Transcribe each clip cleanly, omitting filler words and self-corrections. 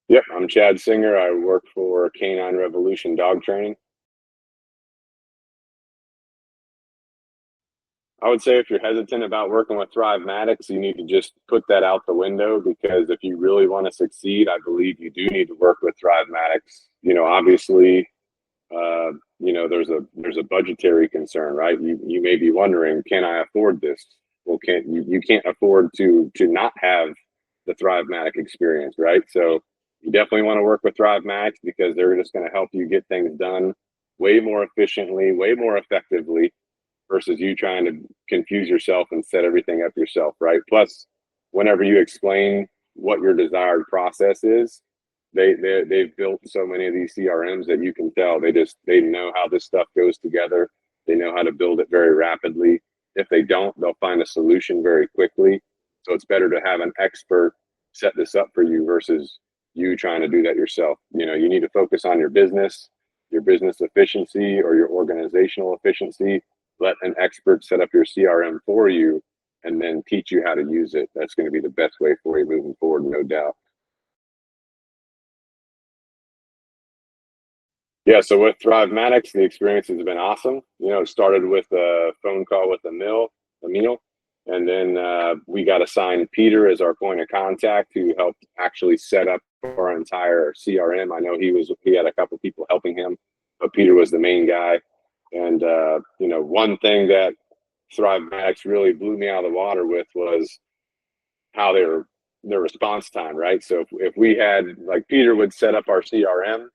Yep, I'm Chad Singer. I work for Canine Revolution dog training. I would say if you're hesitant about working with Thrive Matics, you need to just put that out the window because if you really want to succeed, I believe you do need to work with Thrive Matics. Obviously, uh, there's a budgetary concern, right? You may be wondering, can I afford this? Well, you can't afford to not have the Thrive Matic experience, right? So you definitely want to work with Thrive Matics because they're just going to help you get things done way more efficiently, way more effectively versus you trying to confuse yourself and set everything up yourself, right? Plus, whenever you explain what your desired process is, they've built so many of these CRMs that you can tell they know how this stuff goes together. They know how to build it very rapidly. If they don't, they'll find a solution very quickly. So it's better to have an expert set this up for you versus you trying to do that yourself. You need to focus on your business efficiency or your organizational efficiency. Let an expert set up your CRM for you and then teach you how to use it. That's going to be the best way for you moving forward, no doubt. Yeah, so with Thrive Matics, the experience has been awesome. It started with a phone call with Emil, and then we got assigned Peter as our point of contact who helped actually set up our entire CRM. I know he had a couple people helping him, but Peter was the main guy. And one thing that Thrive Matics really blew me out of the water with was how their response time, right? So if we had like Peter would set up our CRM,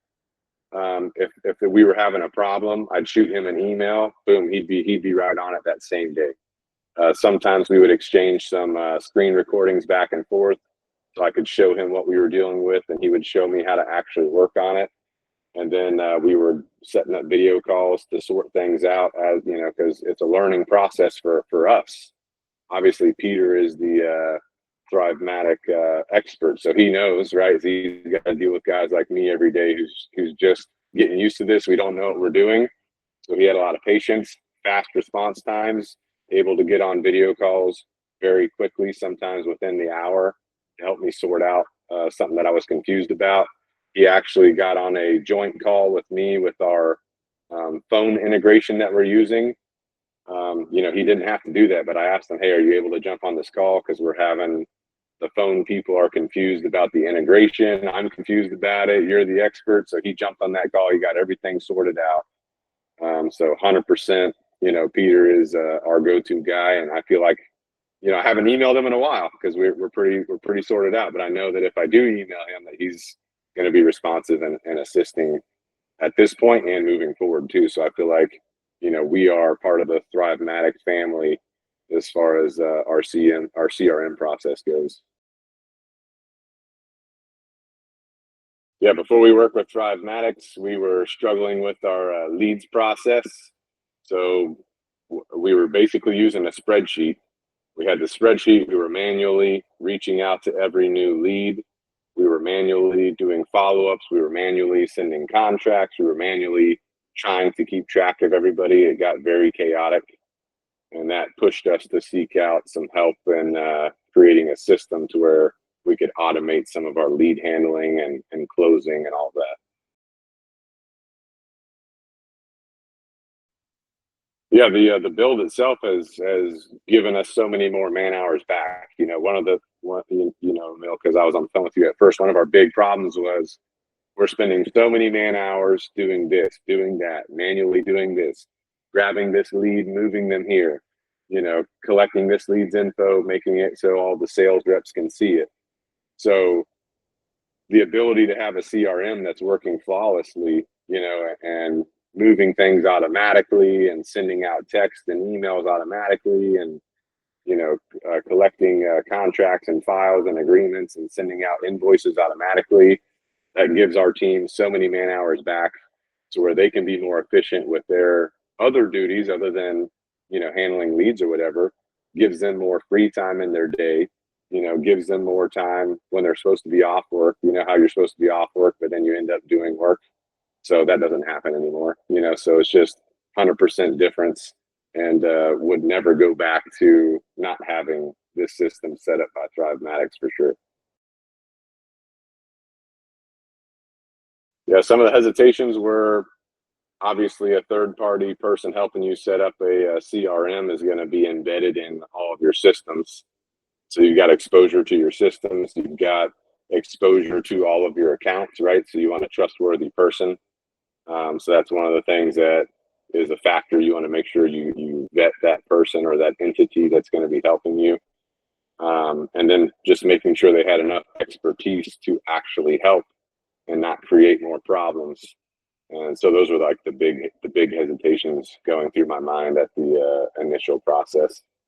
if we were having a problem, I'd shoot him an email. Boom, he'd be right on it that same day. Sometimes we would exchange some screen recordings back and forth, so I could show him what we were dealing with, and he would show me how to actually work on it. And then we were setting up video calls to sort things out, as because it's a learning process for us. Obviously, Peter is the Thrivematic expert, so he knows, right? He's got to deal with guys like me every day who's just getting used to this. We don't know what we're doing, so he had a lot of patience, fast response times, able to get on video calls very quickly, sometimes within the hour, to help me sort out something that I was confused about. He actually got on a joint call with me with our phone integration that we're using. He didn't have to do that, but I asked him, "Hey, are you able to jump on this call? Because we're having the phone people are confused about the integration. I'm confused about it. You're the expert." So he jumped on that call. He got everything sorted out. So 100%, Peter is our go-to guy, and I feel like, I haven't emailed him in a while because we're pretty sorted out. But I know that if I do email him, that he's going to be responsive and assisting at this point and moving forward too. So I feel like, we are part of the Thrivematic family as far as our CRM process goes. Yeah, before we worked with Thrivematics, we were struggling with our leads process. So we were basically using a spreadsheet. We had the spreadsheet. We were manually reaching out to every new lead. We were manually doing follow-ups. We were manually sending contracts. We were manually trying to keep track of everybody. It got very chaotic, and that pushed us to seek out some help in creating a system to where we could automate some of our lead handling and closing and all that. Yeah, the build itself has given us so many more man hours back. Emil, because I was on the phone with you at first. One of our big problems was we're spending so many man hours doing this, doing that, manually doing this, grabbing this lead, moving them here, collecting this lead's info, making it so all the sales reps can see it. So the ability to have a CRM that's working flawlessly, and moving things automatically and sending out text and emails automatically and, collecting contracts and files and agreements and sending out invoices automatically, that gives our team so many man hours back to where they can be more efficient with their other duties other than, handling leads or whatever, gives them more free time in their day, gives them more time when they're supposed to be off work. You know how you're supposed to be off work, but then you end up doing work. So that doesn't happen anymore, so it's just 100% difference, and would never go back to not having this system set up by Thrive Matics for sure. Yeah, some of the hesitations were obviously a third party person helping you set up a CRM is going to be embedded in all of your systems. So you've got exposure to your systems, you've got exposure to all of your accounts, right? So you want a trustworthy person. So that's one of the things that is a factor. You want to make sure you vet that person or that entity that's going to be helping you. And then just making sure they had enough expertise to actually help and not create more problems. And so those were like the big hesitations going through my mind at the initial process.